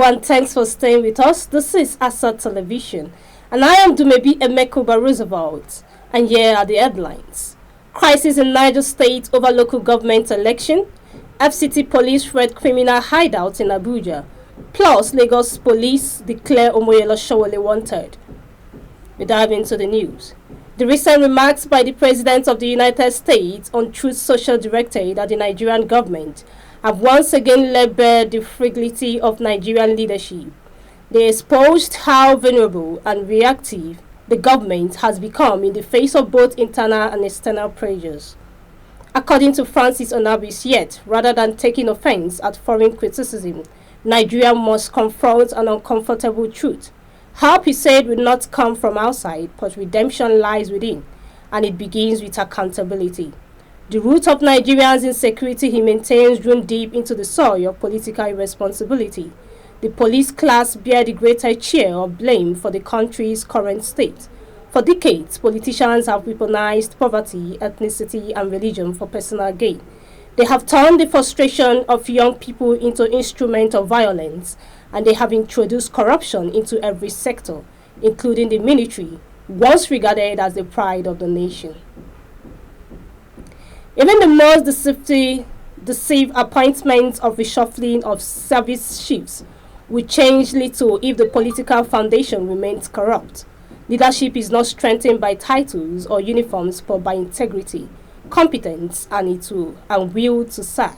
and thanks for staying with us. This is Asa Television, and I am Dumebi Emekoba Roosevelt. And here are the headlines. Crisis in Niger State over local government election. FCT police raid criminal hideout in Abuja. Plus, Lagos police declare Omoyele Sowore wanted. We dive into the news. The recent remarks by the President of the United States on Truth Social directed at the Nigerian government have once again laid bare the fragility of Nigerian leadership. They exposed how vulnerable and reactive the government has become in the face of both internal and external pressures. According to Francis Onabis, yet, rather than taking offense at foreign criticism, Nigeria must confront an uncomfortable truth. Help, he said, will not come from outside, but redemption lies within, and it begins with accountability. The root of Nigerians' insecurity, he maintains, run deep into the soil of political irresponsibility. The police class bear the greater share of blame for the country's current state. For decades, politicians have weaponized poverty, ethnicity, and religion for personal gain. They have turned the frustration of young people into instruments of violence, and they have introduced corruption into every sector, including the military, once regarded as the pride of the nation. Even the most deceived appointments of reshuffling of service chiefs will change little if the political foundation remains corrupt. Leadership is not strengthened by titles or uniforms, but by integrity, competence, and will to serve.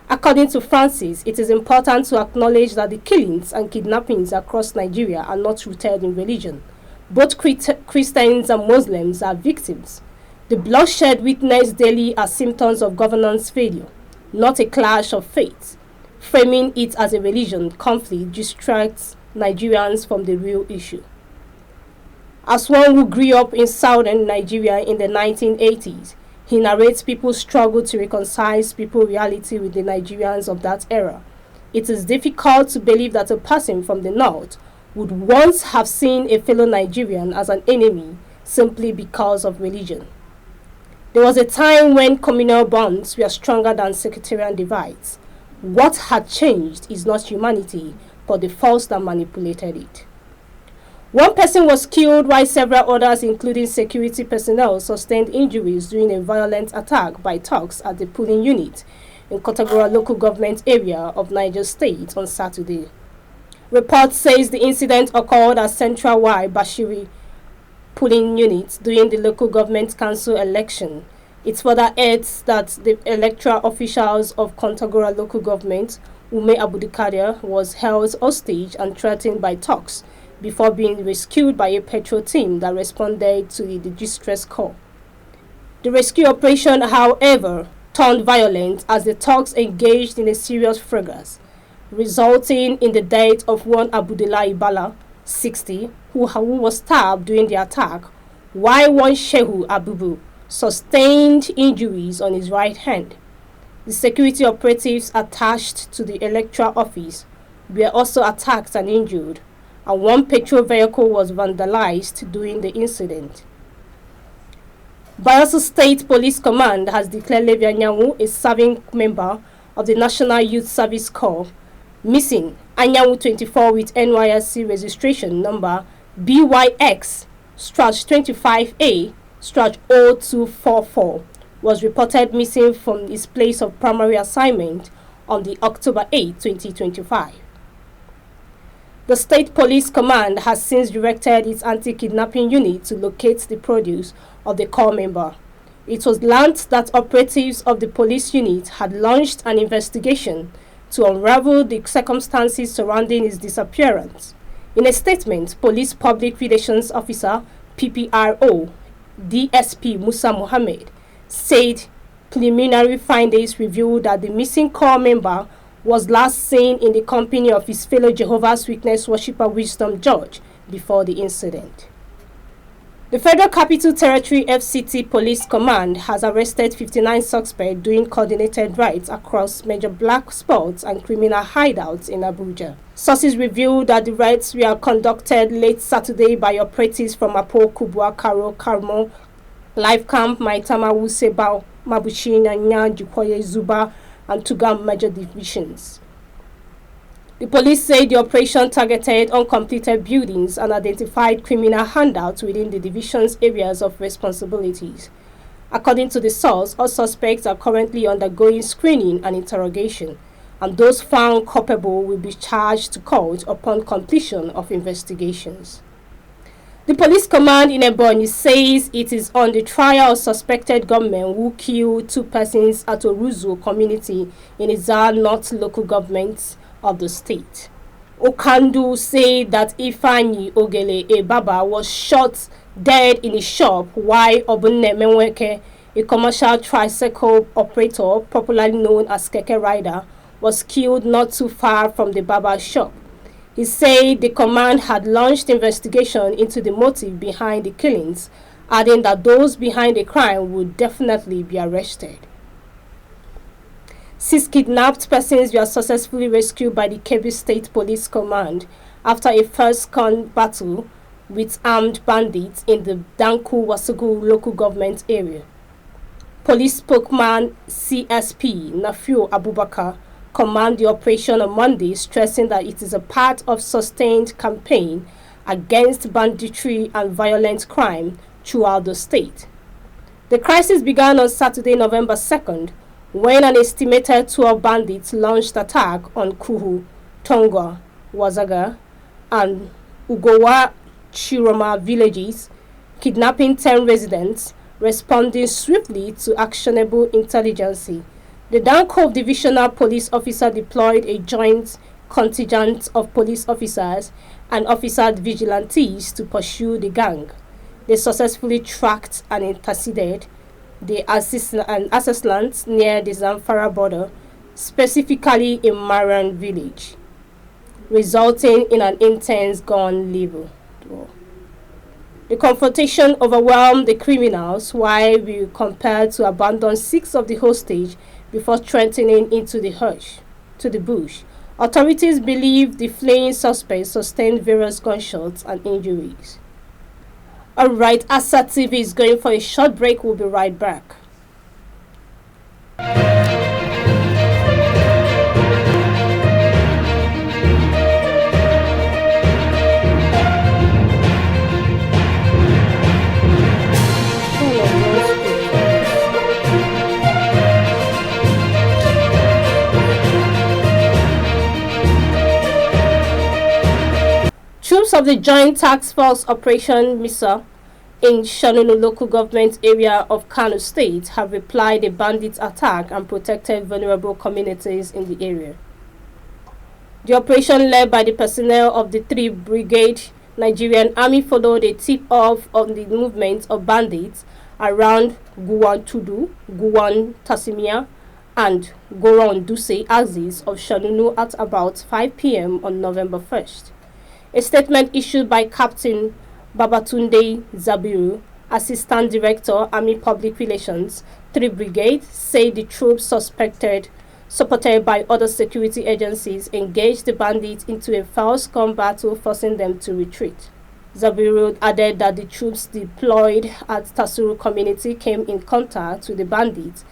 According to Francis, it is important to acknowledge that the killings and kidnappings across Nigeria are not rooted in religion. Both Christians and Muslims are victims. The bloodshed witnessed daily are symptoms of governance failure, not a clash of faiths. Framing it as a religion conflict distracts Nigerians from the real issue. As one who grew up in southern Nigeria in the 1980s, he narrates people's struggle to reconcile spiritual reality with the Nigerians of that era. It is difficult to believe that a person from the north would once have seen a fellow Nigerian as an enemy simply because of religion. There was a time when communal bonds were stronger than sectarian divides. What had changed is not humanity, but the force that manipulated it. One person was killed while several others, including security personnel, sustained injuries during a violent attack by thugs at the polling unit in Kotagora local government area of Niger State on Saturday. Report says the incident occurred at Central Y Bashiri polling unit during the local government council election. It further adds that the electoral officials of Kontagora local government, Ume Abudikadia, was held hostage and threatened by thugs before being rescued by a patrol team that responded to the distress call. The rescue operation, however, turned violent as the thugs engaged in a serious fracas, resulting in the death of one Abudullah Ibala, 60, who was stabbed during the attack, while one Shehu Abubu sustained injuries on his right hand. The security operatives attached to the electoral office were also attacked and injured, and one patrol vehicle was vandalized during the incident. Bayelsa State Police Command has declared Levi Anyanwu, a serving member of the National Youth Service Corps, missing. Anyanwu, 24, with NYSC registration number BYX/25A/0244, was reported missing from his place of primary assignment on the October 8, 2025. The State Police Command has since directed its anti-kidnapping unit to locate the produce of the corps member. It was learned that operatives of the police unit had launched an investigation to unravel the circumstances surrounding his disappearance. In a statement, Police Public Relations Officer PPRO DSP Musa Mohammed said preliminary findings revealed that the missing corps member was last seen in the company of his fellow Jehovah's Witness worshipper Wisdom George before the incident. The Federal Capital Territory FCT Police Command has arrested 59 suspects doing coordinated raids across major black spots and criminal hideouts in Abuja. Sources revealed that the raids were conducted late Saturday by operatives from Apo, Kubwa, Karo, Karmo, Life Camp, Maitama, Wusebao, Mabushi, Nanya, Jikoye, Zuba, and Tugam major divisions. The police say the operation targeted uncompleted buildings and identified criminal handouts within the division's areas of responsibilities. According to the source, all suspects are currently undergoing screening and interrogation, and those found culpable will be charged to court upon completion of investigations. The police command in Ebonyi says it is on the trial of suspected gunmen who killed two persons at Oruzu community in Izar North local government of the state. Okandu said that Ifeanyi Ogele Ebaba was shot dead in his shop while Obunne Menweke, a commercial tricycle operator popularly known as Keke Rider, was killed not too far from the barber shop. He said the command had launched investigation into the motive behind the killings, adding that those behind the crime would definitely be arrested. 6 kidnapped persons were successfully rescued by the Kebbi State Police Command after a first-gun battle with armed bandits in the Danku Wasugu local government area. Police spokesman CSP Nafiu Abubakar commanded the operation on Monday, stressing that it is a part of sustained campaign against banditry and violent crime throughout the state. The crisis began on Saturday, November 2nd, when an estimated 12 bandits launched attack on Kuhu, Tongwa, Wazaga, and Ugowa Chiroma villages, kidnapping 10 residents, responding swiftly to actionable intelligence. The Dankov Divisional Police Officer deployed a joint contingent of police officers and officer vigilantes to pursue the gang. They successfully tracked and intercepted the assailants near the Zamfara border, specifically in Maran village, resulting in an intense gun level. The confrontation overwhelmed the criminals while we were compelled to abandon 6 of the hostage before strengthening into the bush. Authorities believe the fleeing suspects sustained various gunshots and injuries. Alright, Asa TV is going for a short break. We'll be right back. Troops of the Joint Task Force Operation MISA in Shanunu local government area of Kano State have replied a bandit attack and protected vulnerable communities in the area. The operation, led by the personnel of the 3 Brigade Nigerian Army, followed a tip-off on the movement of bandits around Guwan Tudu, Guwan Tasimia, and Goron Duse axis of Shanunu at about 5 p.m. on November 1st. A statement issued by Captain Babatunde Zabiru, Assistant Director, Army Public Relations, 3 Brigade, said the troops supported by other security agencies, engaged the bandits into a false-gun battle, forcing them to retreat. Zabiru added that the troops deployed at Tasuru community came in contact with the bandits,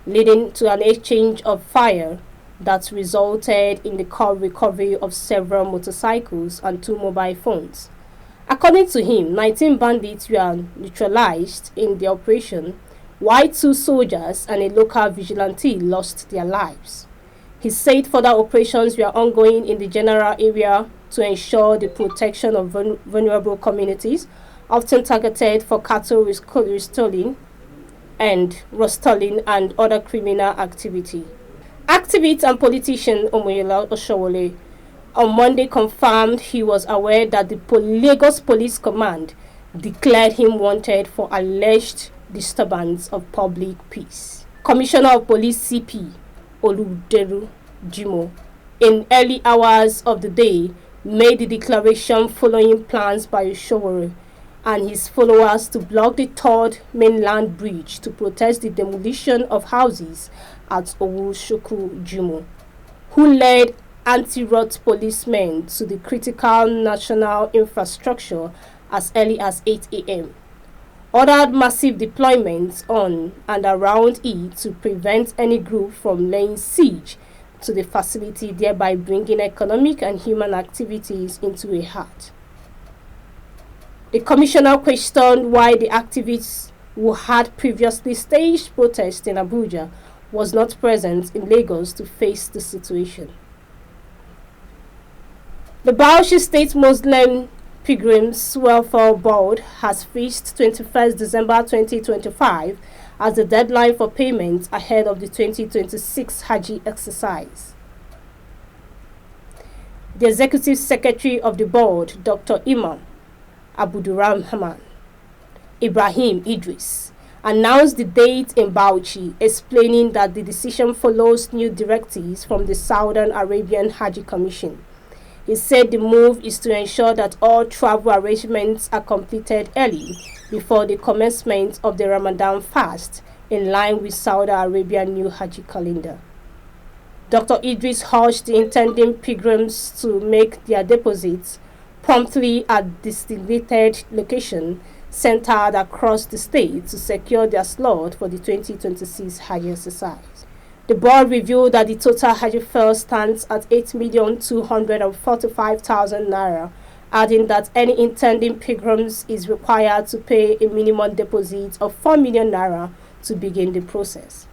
leading to an exchange of fire that resulted in the recovery of several motorcycles and 2 mobile phones. According to him, 19 bandits were neutralized in the operation, while 2 soldiers and a local vigilante lost their lives. He said further operations were ongoing in the general area to ensure the protection of vulnerable communities, often targeted for cattle restoring and rustling and other criminal activity. Activist and politician Omoyela Oshowole on Monday confirmed he was aware that the Lagos Police Command declared him wanted for alleged disturbance of public peace. Commissioner of Police CP Oluderu Jimo, in early hours of the day, made the declaration following plans by Oshowole and his followers to block the 3rd mainland bridge to protest the demolition of houses at Owushoku Jimo, who led anti-rot policemen to the critical national infrastructure as early as 8 a.m. Ordered massive deployments on and around it to prevent any group from laying siege to the facility, thereby bringing economic and human activities into a halt. The commissioner questioned why the activists who had previously staged protests in Abuja was not present in Lagos to face the situation. The Bauchi State Muslim Pilgrims Welfare Board has fixed 21st December 2025 as the deadline for payment ahead of the 2026 Hajj exercise. The Executive Secretary of the Board, Dr. Imam Abdulrahman Ibrahim Idris, announced the date in Bauchi, explaining that the decision follows new directives from the Southern Arabian Hajj Commission. He said the move is to ensure that all travel arrangements are completed early before the commencement of the Ramadan fast, in line with Saudi Arabia's new Hajj calendar. Dr. Idris urged the intending pilgrims to make their deposits promptly at designated locations centered across the state to secure their slot for the 2026 Hajj exercise. The board revealed that the total Hajj fare stands at 8,245,000 naira, adding that any intending pilgrims is required to pay a minimum deposit of 4 million naira to begin the process.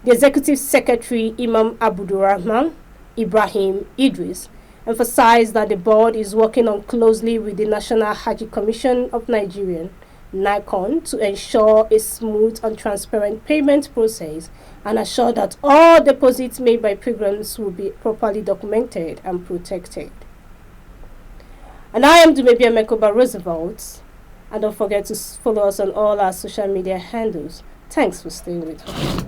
The Executive Secretary, Imam Abdulrahman Ibrahim Idris, emphasized that the board is working on closely with the National Hajj Commission of Nigeria, NICON, to ensure a smooth and transparent payment process and assure that all deposits made by pilgrims will be properly documented and protected. And I am Dumebia Mekoba Roosevelt, and don't forget to follow us on all our social media handles. Thanks for staying with us.